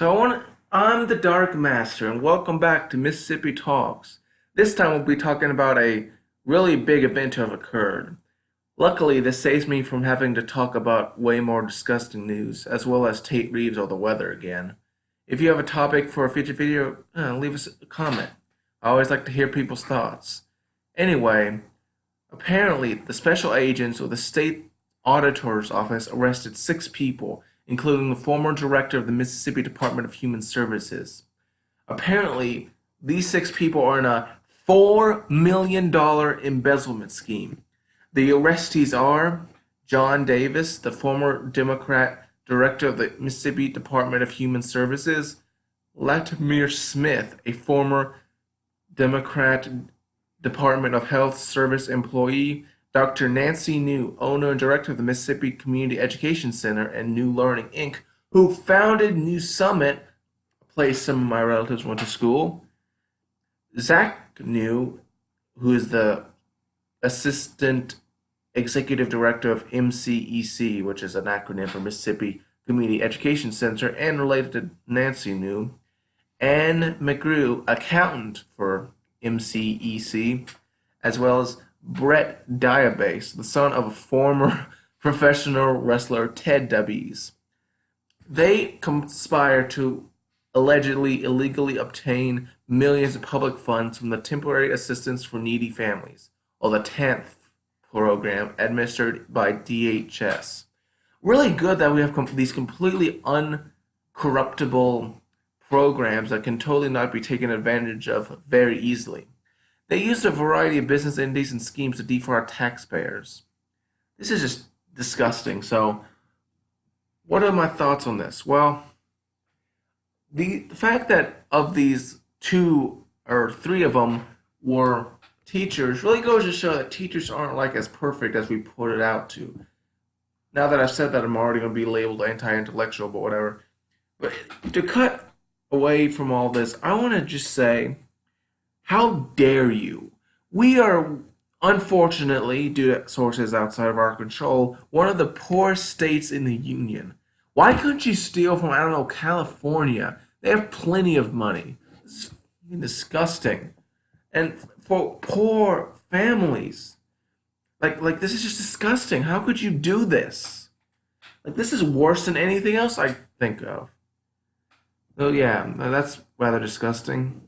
I'm the Dark Master, and welcome back to Mississippi Talks. This time we'll be talking about a really big event to have occurred. Luckily, this saves me from having to talk about way more disgusting news, as well as Tate Reeves or the weather again. If you have a topic for a future video, leave us a comment. I always like to hear people's thoughts. Anyway, apparently, the special agents of the state auditor's office arrested 6 people, including the former director of the Mississippi Department of Human Services. Apparently, these 6 people are in a $4 million embezzlement scheme. The arrestees are John Davis, the former Democrat director of the Mississippi Department of Human Services, Latimer Smith, a former Democrat Department of Health Service employee, Dr. Nancy New, owner and director of the Mississippi Community Education Center and New Learning, Inc., who founded New Summit, a place some of my relatives went to school. Zach New, who is the assistant executive director of MCEC, which is an acronym for Mississippi Community Education Center, and related to Nancy New. Ann McGrew, accountant for MCEC, as well as Brett Diabase, the son of a former professional wrestler Ted Diabase. They conspire to allegedly illegally obtain millions of public funds from the Temporary Assistance for Needy Families, or the TANF program administered by DHS. Really good that we have these completely uncorruptible programs that can totally not be taken advantage of very easily. They used a variety of business entities and schemes to defraud taxpayers. This is just disgusting. So, what are my thoughts on this? Well, the fact that of these 2 or 3 of them were teachers really goes to show that teachers aren't like as perfect as we put it out to. Now that I've said that, I'm already going to be labeled anti-intellectual, but whatever. But to cut away from all this, I want to just say, how dare you? We are, unfortunately, due to sources outside of our control, one of the poorest states in the Union. Why couldn't you steal from, I don't know, California? They have plenty of money. It's disgusting. And for poor families, like this is just disgusting. How could you do this? Like, this is worse than anything else I think of. So yeah, that's rather disgusting.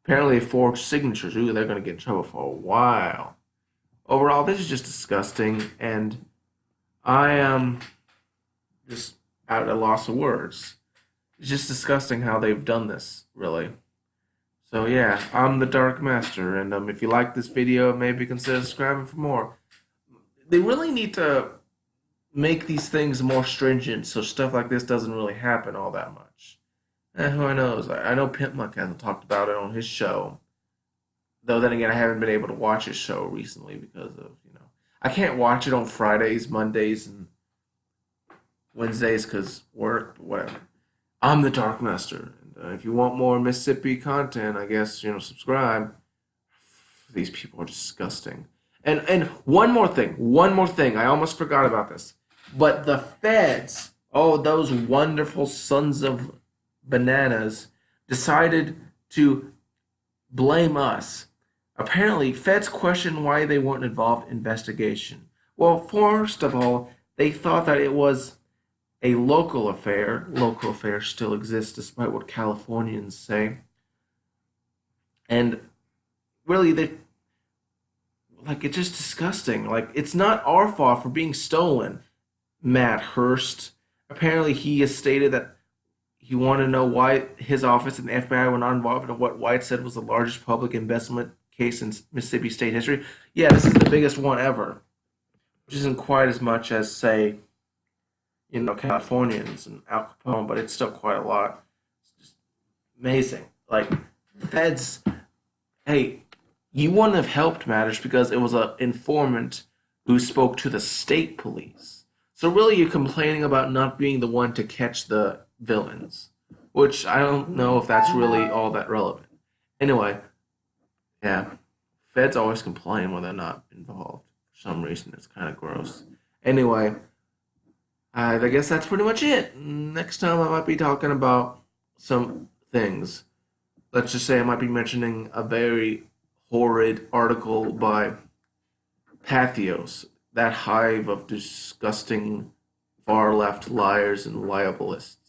Apparently, they forged signatures. Ooh, they're going to get in trouble for a while. Overall, this is just disgusting, and I am just at a loss of words. It's just disgusting how they've done this, really. So yeah, I'm the Dark Master, and if you like this video, maybe consider subscribing for more. They really need to make these things more stringent so stuff like this doesn't really happen all that much. Who knows? I know Pimp Muck hasn't talked about it on his show. Though then again, I haven't been able to watch his show recently because of, I can't watch it on Fridays, Mondays, and Wednesdays because work, but whatever. I'm the Dark Master. And if you want more Mississippi content, I guess, subscribe. These people are disgusting. And one more thing. I almost forgot about this. But the feds, oh, those wonderful sons of bananas, decided to blame us. Apparently, feds questioned why they weren't involved in investigation. Well, first of all, they thought that it was a local affair. Local affairs still exist despite what Californians say. And really, it's just disgusting. Like, it's not our fault for being stolen. Matt Hurst, apparently he has stated that he wanted to know why his office and the FBI were not involved in what White said was the largest public investment case in Mississippi state history. Yeah, this is the biggest one ever, which isn't quite as much as, say, Californians and Al Capone, but it's still quite a lot. It's just amazing. Like, the feds, hey, you wouldn't have helped matters because it was an informant who spoke to the state police. So really, you're complaining about not being the one to catch the villains, which I don't know if that's really all that relevant. Anyway, yeah, feds always complain when they're not involved. For some reason, it's kind of gross. Anyway, I guess that's pretty much it. Next time I might be talking about some things. Let's just say I might be mentioning a very horrid article by Pathos, that hive of disgusting far left liars and libelists.